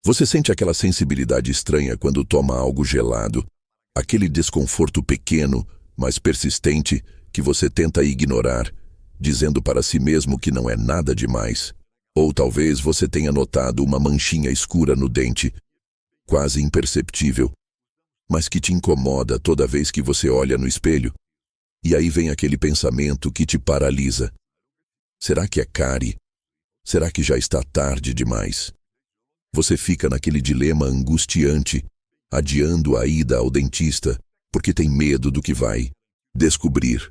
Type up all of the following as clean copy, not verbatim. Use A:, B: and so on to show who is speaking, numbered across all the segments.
A: Você sente aquela sensibilidade estranha quando toma algo gelado, aquele desconforto pequeno, mas persistente, que você tenta ignorar, dizendo para si mesmo que não é nada demais. Ou talvez você tenha notado uma manchinha escura no dente, quase imperceptível, mas que te incomoda toda vez que você olha no espelho. E aí vem aquele pensamento que te paralisa. Será que é cárie? Será que já está tarde demais? Você fica naquele dilema angustiante, adiando a ida ao dentista, porque tem medo do que vai descobrir.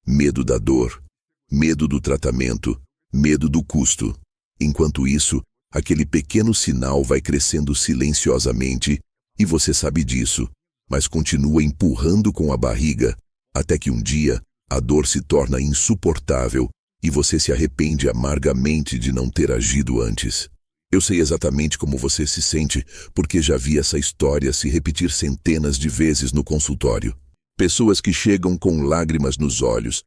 A: Medo da dor, medo do tratamento, medo do custo. Enquanto isso, aquele pequeno sinal vai crescendo silenciosamente e você sabe disso, mas continua empurrando com a barriga, até que um dia a dor se torna insuportável e você se arrepende amargamente de não ter agido antes. Eu sei exatamente como você se sente, porque já vi essa história se repetir centenas de vezes no consultório. Pessoas que chegam com lágrimas nos olhos,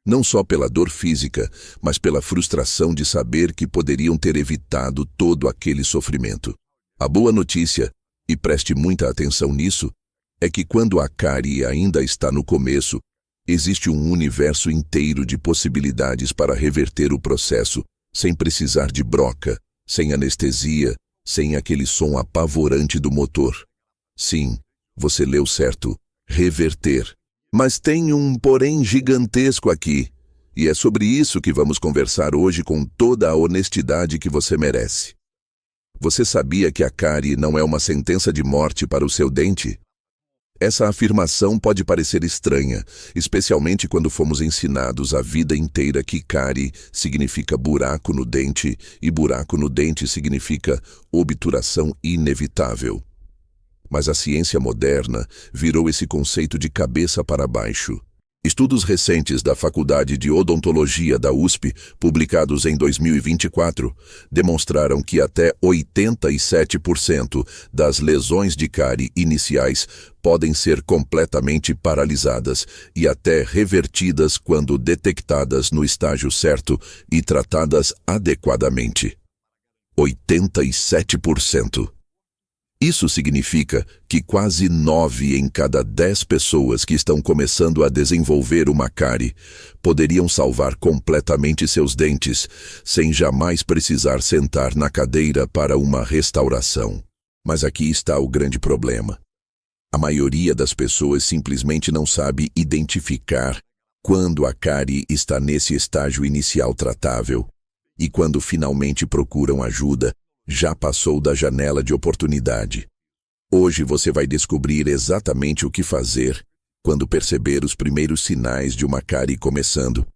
A: não só pela dor física, mas pela frustração de saber que poderiam ter evitado todo aquele sofrimento. A boa notícia, e preste muita atenção nisso, é que quando a cárie ainda está no começo, existe um universo inteiro de possibilidades para reverter o processo, sem precisar de broca, sem anestesia, sem aquele som apavorante do motor. Sim, você leu certo, reverter. Mas tem um porém gigantesco aqui, e é sobre isso que vamos conversar hoje com toda a honestidade que você merece. Você sabia que a cárie não é uma sentença de morte para o seu dente? Essa afirmação pode parecer estranha, especialmente quando fomos ensinados a vida inteira que cárie significa buraco no dente e buraco no dente significa obturação inevitável. Mas a ciência moderna virou esse conceito de cabeça para baixo. Estudos recentes da Faculdade de Odontologia da USP, publicados em 2024, demonstraram que até 87% das lesões de cárie iniciais podem ser completamente paralisadas e até revertidas quando detectadas no estágio certo e tratadas adequadamente. 87%. Isso significa que quase 9 em cada 10 pessoas que estão começando a desenvolver uma cárie poderiam salvar completamente seus dentes, sem jamais precisar sentar na cadeira para uma restauração. Mas aqui está o grande problema. A maioria das pessoas simplesmente não sabe identificar quando a cárie está nesse estágio inicial tratável e quando finalmente procuram ajuda, já passou da janela de oportunidade. Hoje você vai descobrir exatamente o que fazer quando perceber os primeiros sinais de uma cárie começando.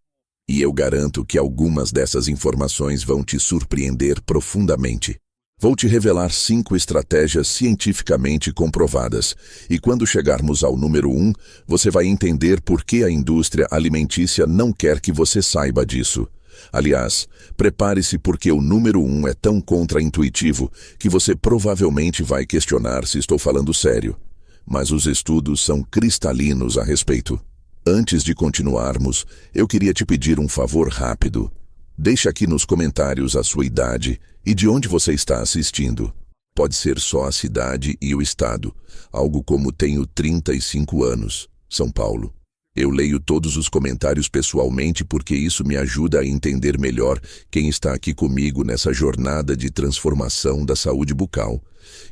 A: E eu garanto que algumas dessas informações vão te surpreender profundamente. Vou te revelar 5 estratégias cientificamente comprovadas, e quando chegarmos ao número 1, você vai entender por que a indústria alimentícia não quer que você saiba disso. Aliás, prepare-se porque o número 1 é tão contraintuitivo que você provavelmente vai questionar se estou falando sério. Mas os estudos são cristalinos a respeito. Antes de continuarmos, eu queria te pedir um favor rápido. Deixe aqui nos comentários a sua idade e de onde você está assistindo. Pode ser só a cidade e o estado, algo como tenho 35 anos, São Paulo. Eu leio todos os comentários pessoalmente porque isso me ajuda a entender melhor quem está aqui comigo nessa jornada de transformação da saúde bucal.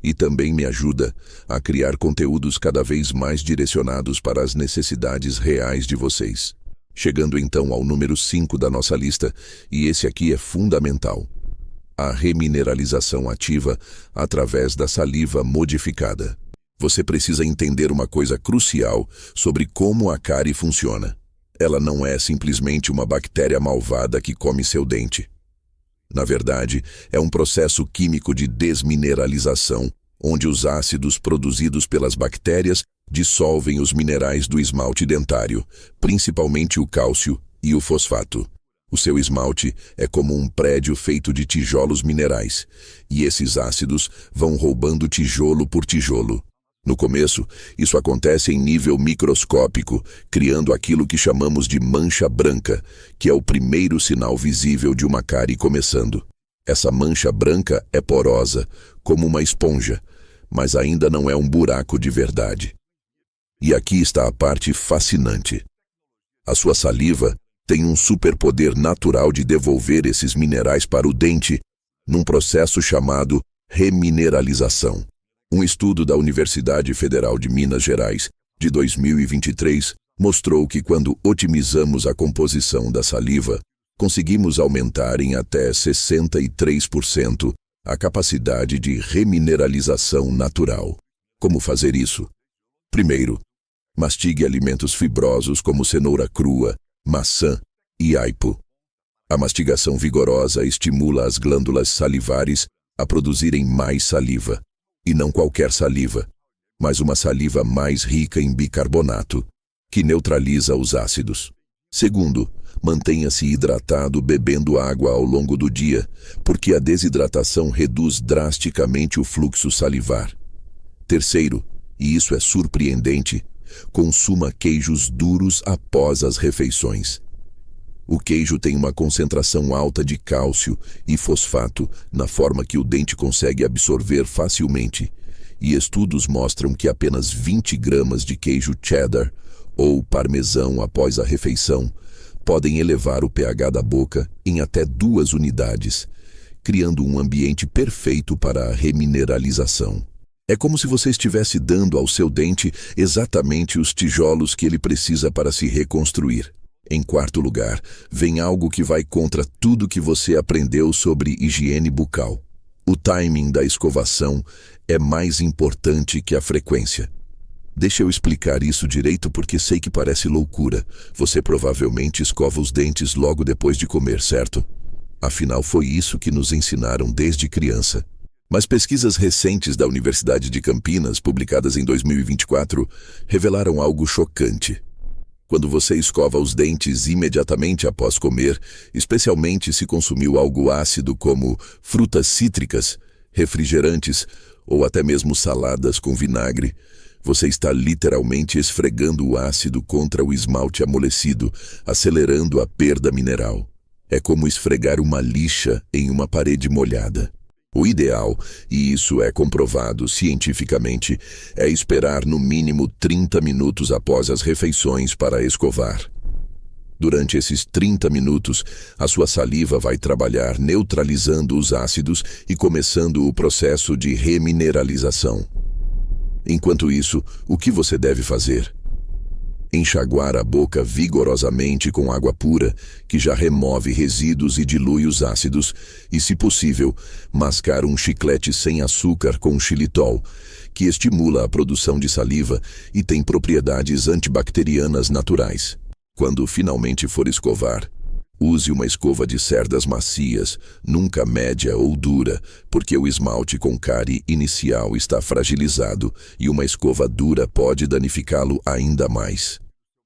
A: E também me ajuda a criar conteúdos cada vez mais direcionados para as necessidades reais de vocês. Chegando então ao número 5 da nossa lista, e esse aqui é fundamental. A remineralização ativa através da saliva modificada. Você precisa entender uma coisa crucial sobre como a cárie funciona. Ela não é simplesmente uma bactéria malvada que come seu dente. Na verdade, é um processo químico de desmineralização, onde os ácidos produzidos pelas bactérias dissolvem os minerais do esmalte dentário, principalmente o cálcio e o fosfato. O seu esmalte é como um prédio feito de tijolos minerais, e esses ácidos vão roubando tijolo por tijolo. No começo, isso acontece em nível microscópico, criando aquilo que chamamos de mancha branca, que é o primeiro sinal visível de uma cárie começando. Essa mancha branca é porosa, como uma esponja, mas ainda não é um buraco de verdade. E aqui está a parte fascinante. A sua saliva tem um superpoder natural de devolver esses minerais para o dente num processo chamado remineralização. Um estudo da Universidade Federal de Minas Gerais, de 2023, mostrou que quando otimizamos a composição da saliva, conseguimos aumentar em até 63% a capacidade de remineralização natural. Como fazer isso? Primeiro, mastigue alimentos fibrosos como cenoura crua, maçã e aipo. A mastigação vigorosa estimula as glândulas salivares a produzirem mais saliva. E não qualquer saliva, mas uma saliva mais rica em bicarbonato, que neutraliza os ácidos. Segundo, mantenha-se hidratado bebendo água ao longo do dia, porque a desidratação reduz drasticamente o fluxo salivar. Terceiro, e isso é surpreendente, consuma queijos duros após as refeições. O queijo tem uma concentração alta de cálcio e fosfato na forma que o dente consegue absorver facilmente, e estudos mostram que apenas 20 gramas de queijo cheddar ou parmesão após a refeição podem elevar o pH da boca em até 2 unidades, criando um ambiente perfeito para a remineralização. É como se você estivesse dando ao seu dente exatamente os tijolos que ele precisa para se reconstruir. Em quarto lugar, vem algo que vai contra tudo que você aprendeu sobre higiene bucal. O timing da escovação é mais importante que a frequência. Deixa eu explicar isso direito porque sei que parece loucura. Você provavelmente escova os dentes logo depois de comer, certo? Afinal, foi isso que nos ensinaram desde criança. Mas pesquisas recentes da Universidade de Campinas, publicadas em 2024, revelaram algo chocante. Quando você escova os dentes imediatamente após comer, especialmente se consumiu algo ácido como frutas cítricas, refrigerantes ou até mesmo saladas com vinagre, você está literalmente esfregando o ácido contra o esmalte amolecido, acelerando a perda mineral. É como esfregar uma lixa em uma parede molhada. O ideal, e isso é comprovado cientificamente, é esperar no mínimo 30 minutos após as refeições para escovar. Durante esses 30 minutos, a sua saliva vai trabalhar neutralizando os ácidos e começando o processo de remineralização. Enquanto isso, o que você deve fazer? Enxaguar a boca vigorosamente com água pura, que já remove resíduos e dilui os ácidos, e, se possível, mascar um chiclete sem açúcar com xilitol, que estimula a produção de saliva e tem propriedades antibacterianas naturais. Quando finalmente for escovar, use uma escova de cerdas macias, nunca média ou dura, porque o esmalte com cárie inicial está fragilizado e uma escova dura pode danificá-lo ainda mais.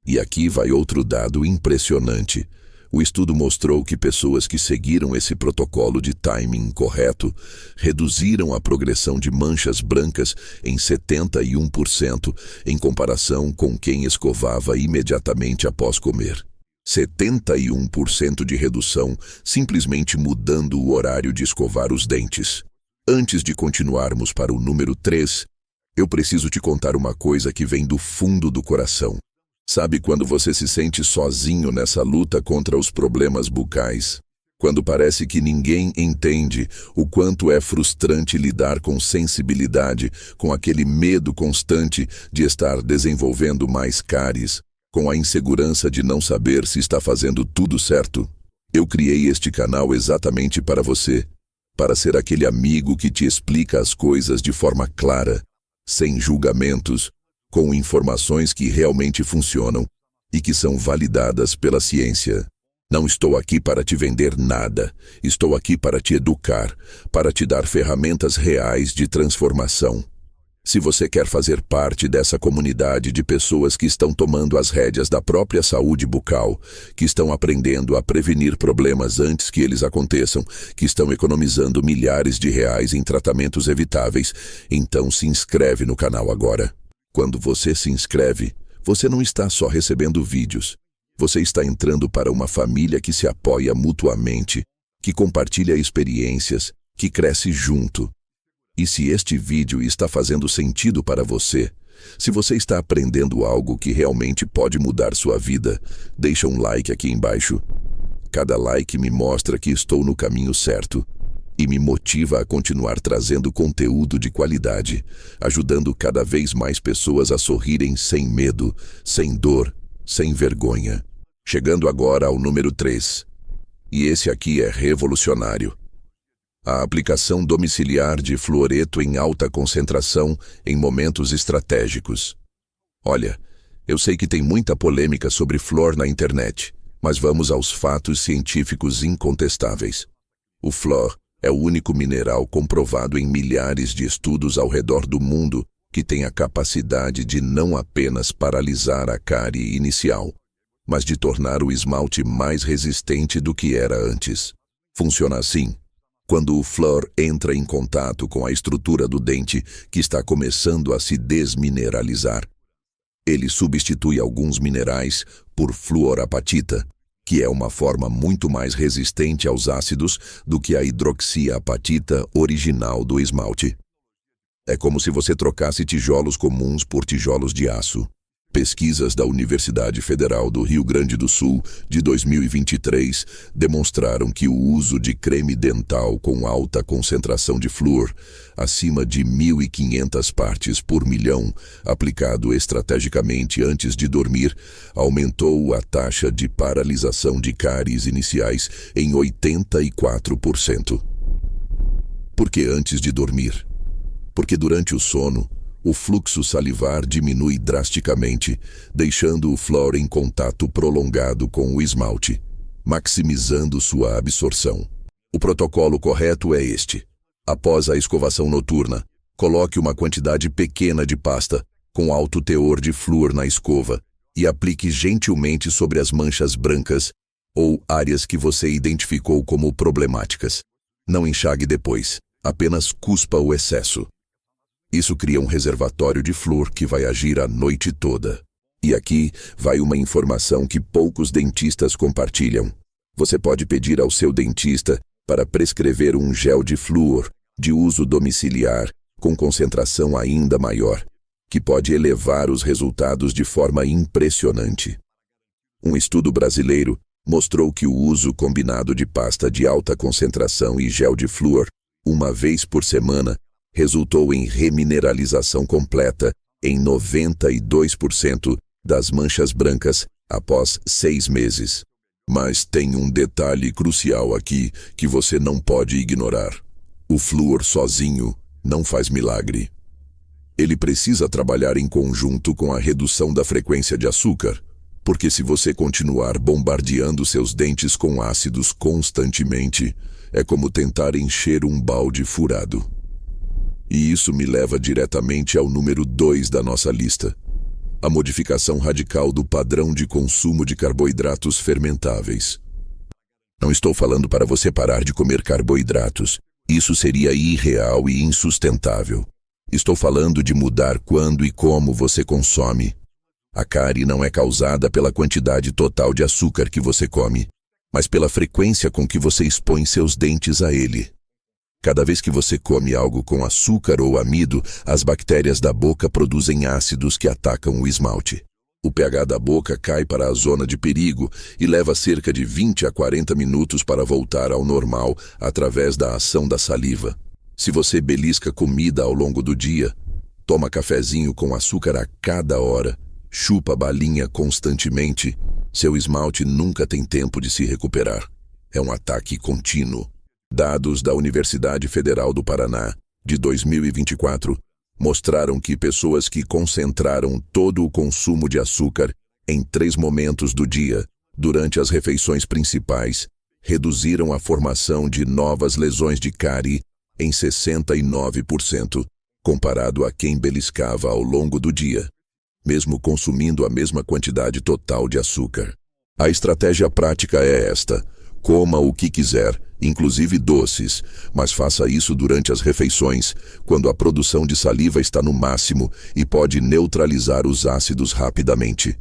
A: E aqui vai outro dado impressionante. O estudo mostrou que pessoas que seguiram esse protocolo de timing correto reduziram a progressão de manchas brancas em 71% em comparação com quem escovava imediatamente após comer. 71% de redução simplesmente mudando o horário de escovar os dentes. Antes de continuarmos para o número 3, eu preciso te contar uma coisa que vem do fundo do coração. Sabe quando você se sente sozinho nessa luta contra os problemas bucais? Quando parece que ninguém entende o quanto é frustrante lidar com sensibilidade, com aquele medo constante de estar desenvolvendo mais cáries, com a insegurança de não saber se está fazendo tudo certo? Eu criei este canal exatamente para você, para ser aquele amigo que te explica as coisas de forma clara, sem julgamentos, com informações que realmente funcionam e que são validadas pela ciência. Não estou aqui para te vender nada, estou aqui para te educar, para te dar ferramentas reais de transformação. Se você quer fazer parte dessa comunidade de pessoas que estão tomando as rédeas da própria saúde bucal, que estão aprendendo a prevenir problemas antes que eles aconteçam, que estão economizando milhares de reais em tratamentos evitáveis, então se inscreve no canal agora. Quando você se inscreve, você não está só recebendo vídeos. Você está entrando para uma família que se apoia mutuamente, que compartilha experiências, que cresce junto. E se este vídeo está fazendo sentido para você, se você está aprendendo algo que realmente pode mudar sua vida, deixa um like aqui embaixo. Cada like me mostra que estou no caminho certo e me motiva a continuar trazendo conteúdo de qualidade, ajudando cada vez mais pessoas a sorrirem sem medo, sem dor, sem vergonha. Chegando agora ao número 3. E esse aqui é revolucionário. A aplicação domiciliar de fluoreto em alta concentração em momentos estratégicos. Olha, eu sei que tem muita polêmica sobre flúor na internet, mas vamos aos fatos científicos incontestáveis. O flúor é o único mineral comprovado em milhares de estudos ao redor do mundo que tem a capacidade de não apenas paralisar a cárie inicial, mas de tornar o esmalte mais resistente do que era antes. Funciona assim. Quando o flúor entra em contato com a estrutura do dente que está começando a se desmineralizar, ele substitui alguns minerais por fluorapatita, que é uma forma muito mais resistente aos ácidos do que a hidroxiapatita original do esmalte. É como se você trocasse tijolos comuns por tijolos de aço. Pesquisas da Universidade Federal do Rio Grande do Sul, de 2023, demonstraram que o uso de creme dental com alta concentração de flúor, acima de 1.500 partes por milhão, aplicado estrategicamente antes de dormir, aumentou a taxa de paralisação de cáries iniciais em 84%. Por que antes de dormir? Porque durante o sono, o fluxo salivar diminui drasticamente, deixando o flúor em contato prolongado com o esmalte, maximizando sua absorção. O protocolo correto é este. Após a escovação noturna, coloque uma quantidade pequena de pasta com alto teor de flúor na escova e aplique gentilmente sobre as manchas brancas ou áreas que você identificou como problemáticas. Não enxague depois, apenas cuspa o excesso. Isso cria um reservatório de flúor que vai agir a noite toda. E aqui vai uma informação que poucos dentistas compartilham. Você pode pedir ao seu dentista para prescrever um gel de flúor de uso domiciliar com concentração ainda maior, que pode elevar os resultados de forma impressionante. Um estudo brasileiro mostrou que o uso combinado de pasta de alta concentração e gel de flúor, uma vez por semana, resultou em remineralização completa em 92% das manchas brancas após 6 meses. Mas tem um detalhe crucial aqui que você não pode ignorar. O flúor sozinho não faz milagre. Ele precisa trabalhar em conjunto com a redução da frequência de açúcar, porque se você continuar bombardeando seus dentes com ácidos constantemente, é como tentar encher um balde furado. E isso me leva diretamente ao número 2 da nossa lista. A modificação radical do padrão de consumo de carboidratos fermentáveis. Não estou falando para você parar de comer carboidratos. Isso seria irreal e insustentável. Estou falando de mudar quando e como você consome. A cárie não é causada pela quantidade total de açúcar que você come, mas pela frequência com que você expõe seus dentes a ele. Cada vez que você come algo com açúcar ou amido, as bactérias da boca produzem ácidos que atacam o esmalte. O pH da boca cai para a zona de perigo e leva cerca de 20 a 40 minutos para voltar ao normal através da ação da saliva. Se você belisca comida ao longo do dia, toma cafezinho com açúcar a cada hora, chupa balinha constantemente, seu esmalte nunca tem tempo de se recuperar. É um ataque contínuo. Dados da Universidade Federal do Paraná, de 2024, mostraram que pessoas que concentraram todo o consumo de açúcar em 3 momentos do dia, durante as refeições principais, reduziram a formação de novas lesões de cárie em 69%, comparado a quem beliscava ao longo do dia, mesmo consumindo a mesma quantidade total de açúcar. A estratégia prática é esta: coma o que quiser, inclusive doces, mas faça isso durante as refeições, quando a produção de saliva está no máximo e pode neutralizar os ácidos rapidamente.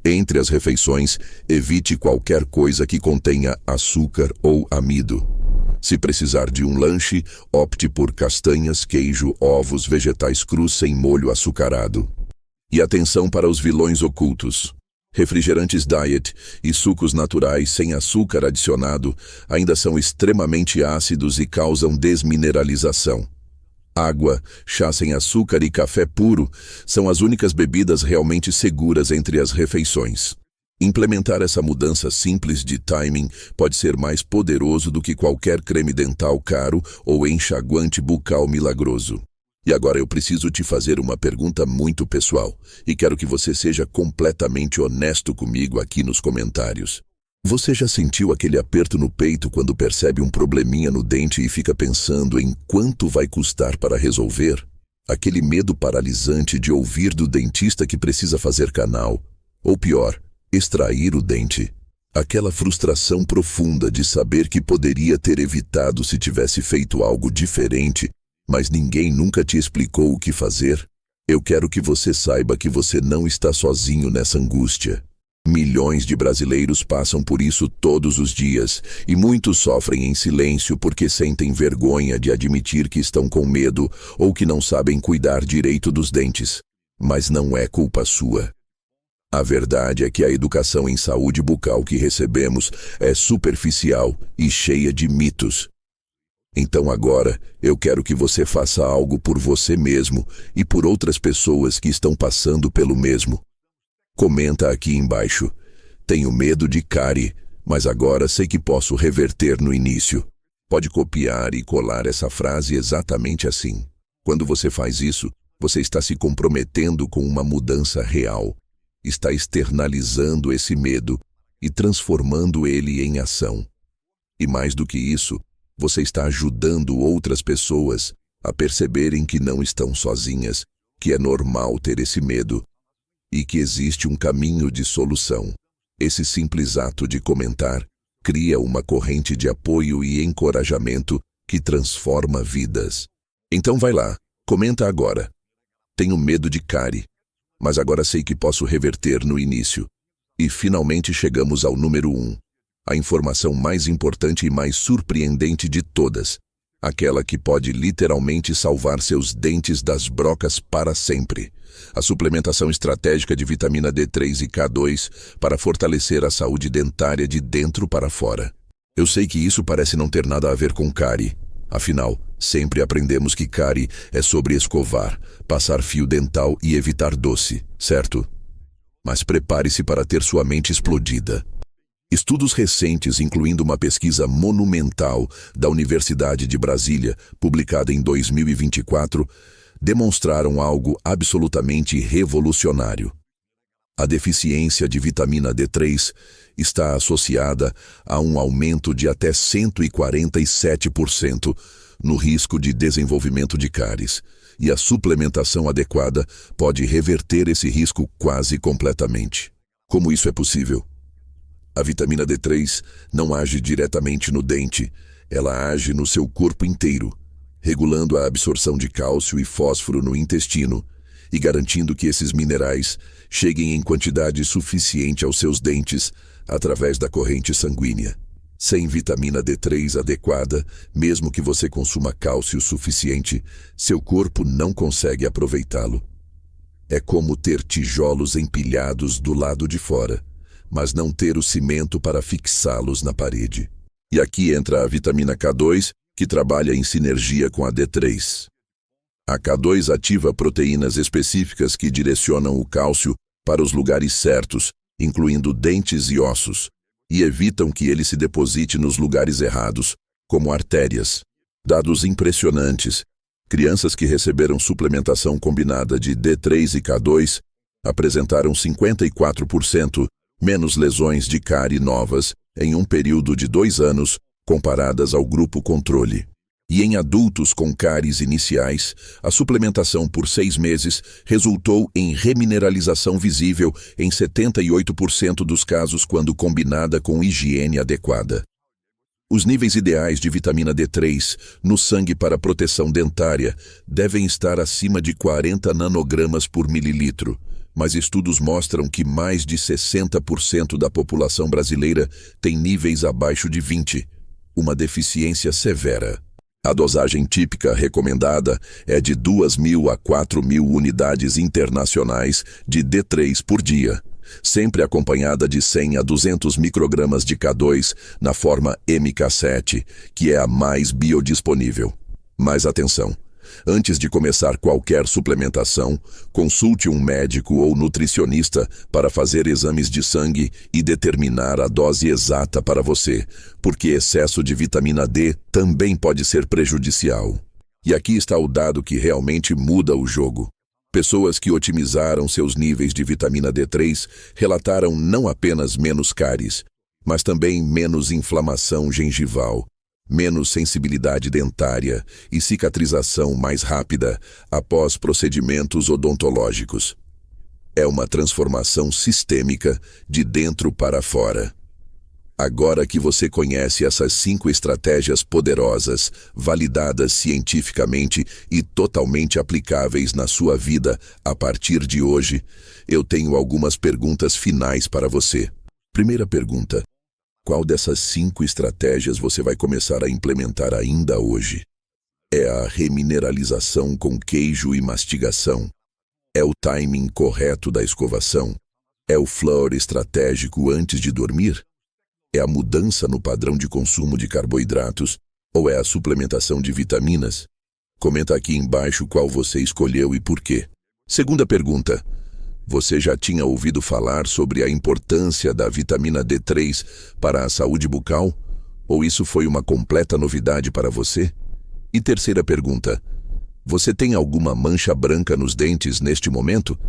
A: Entre as refeições, evite qualquer coisa que contenha açúcar ou amido. Se precisar de um lanche, opte por castanhas, queijo, ovos, vegetais crus sem molho açucarado. E atenção para os vilões ocultos. Refrigerantes diet e sucos naturais sem açúcar adicionado ainda são extremamente ácidos e causam desmineralização. Água, chá sem açúcar e café puro são as únicas bebidas realmente seguras entre as refeições. Implementar essa mudança simples de timing pode ser mais poderoso do que qualquer creme dental caro ou enxaguante bucal milagroso. E agora eu preciso te fazer uma pergunta muito pessoal, e quero que você seja completamente honesto comigo aqui nos comentários. Você já sentiu aquele aperto no peito quando percebe um probleminha no dente e fica pensando em quanto vai custar para resolver? Aquele medo paralisante de ouvir do dentista que precisa fazer canal, ou pior, extrair o dente. Aquela frustração profunda de saber que poderia ter evitado se tivesse feito algo diferente, mas ninguém nunca te explicou o que fazer. Eu quero que você saiba que você não está sozinho nessa angústia. Milhões de brasileiros passam por isso todos os dias, e muitos sofrem em silêncio porque sentem vergonha de admitir que estão com medo ou que não sabem cuidar direito dos dentes. Mas não é culpa sua. A verdade é que a educação em saúde bucal que recebemos é superficial e cheia de mitos. Então agora, eu quero que você faça algo por você mesmo e por outras pessoas que estão passando pelo mesmo. Comenta aqui embaixo. Tenho medo de cárie, mas agora sei que posso reverter no início. Pode copiar e colar essa frase exatamente assim. Quando você faz isso, você está se comprometendo com uma mudança real. Está externalizando esse medo e transformando ele em ação. E mais do que isso, você está ajudando outras pessoas a perceberem que não estão sozinhas, que é normal ter esse medo e que existe um caminho de solução. Esse simples ato de comentar cria uma corrente de apoio e encorajamento que transforma vidas. Então vai lá, comenta agora. Tenho medo de cárie, mas agora sei que posso reverter no início. E finalmente chegamos ao número 1. A informação mais importante e mais surpreendente de todas. Aquela que pode literalmente salvar seus dentes das brocas para sempre. A suplementação estratégica de vitamina D3 e K2 para fortalecer a saúde dentária de dentro para fora. Eu sei que isso parece não ter nada a ver com cárie. Afinal, sempre aprendemos que cárie é sobre escovar, passar fio dental e evitar doce, certo? Mas prepare-se para ter sua mente explodida. Estudos recentes, incluindo uma pesquisa monumental da Universidade de Brasília, publicada em 2024, demonstraram algo absolutamente revolucionário. A deficiência de vitamina D3 está associada a um aumento de até 147% no risco de desenvolvimento de cáries, e a suplementação adequada pode reverter esse risco quase completamente. Como isso é possível? A vitamina D3 não age diretamente no dente, ela age no seu corpo inteiro, regulando a absorção de cálcio e fósforo no intestino e garantindo que esses minerais cheguem em quantidade suficiente aos seus dentes através da corrente sanguínea. Sem vitamina D3 adequada, mesmo que você consuma cálcio suficiente, seu corpo não consegue aproveitá-lo. É como ter tijolos empilhados do lado de fora, mas não ter o cimento para fixá-los na parede. E aqui entra a vitamina K2, que trabalha em sinergia com a D3. A K2 ativa proteínas específicas que direcionam o cálcio para os lugares certos, incluindo dentes e ossos, e evitam que ele se deposite nos lugares errados, como artérias. Dados impressionantes. Crianças que receberam suplementação combinada de D3 e K2 apresentaram 54% menos lesões de cárie novas em um período de 2 anos, comparadas ao grupo controle. E em adultos com cáries iniciais, a suplementação por 6 meses resultou em remineralização visível em 78% dos casos quando combinada com higiene adequada. Os níveis ideais de vitamina D3 no sangue para proteção dentária devem estar acima de 40 nanogramas por mililitro, mas estudos mostram que mais de 60% da população brasileira tem níveis abaixo de 20. uma deficiência severa. A dosagem típica recomendada é de 2.000 a 4.000 unidades internacionais de D3 por dia, sempre acompanhada de 100 a 200 microgramas de K2 na forma MK7, que é a mais biodisponível. Mas atenção! Antes de começar qualquer suplementação, consulte um médico ou nutricionista para fazer exames de sangue e determinar a dose exata para você, porque excesso de vitamina D também pode ser prejudicial. E aqui está o dado que realmente muda o jogo. Pessoas que otimizaram seus níveis de vitamina D3 relataram não apenas menos cáries, mas também menos inflamação gengival, menos sensibilidade dentária e cicatrização mais rápida após procedimentos odontológicos. É uma transformação sistêmica de dentro para fora. Agora que você conhece essas 5 estratégias poderosas, validadas cientificamente e totalmente aplicáveis na sua vida a partir de hoje, eu tenho algumas perguntas finais para você. Primeira pergunta: qual dessas 5 estratégias você vai começar a implementar ainda hoje? É a remineralização com queijo e mastigação? É o timing correto da escovação? É o flow estratégico antes de dormir? É a mudança no padrão de consumo de carboidratos? Ou é a suplementação de vitaminas? Comenta aqui embaixo qual você escolheu e por quê. Segunda pergunta: você já tinha ouvido falar sobre a importância da vitamina D3 para a saúde bucal? Ou isso foi uma completa novidade para você? E terceira pergunta: você tem alguma mancha branca nos dentes neste momento?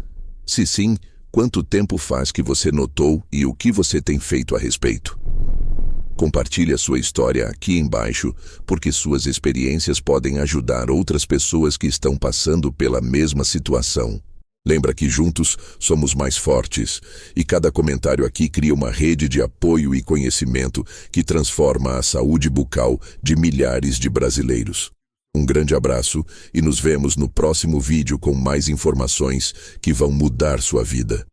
A: Se sim, quanto tempo faz que você notou e o que você tem feito a respeito? Compartilhe a sua história aqui embaixo, porque suas experiências podem ajudar outras pessoas que estão passando pela mesma situação. Lembra que juntos somos mais fortes, e cada comentário aqui cria uma rede de apoio e conhecimento que transforma a saúde bucal de milhares de brasileiros. Um grande abraço e nos vemos no próximo vídeo com mais informações que vão mudar sua vida.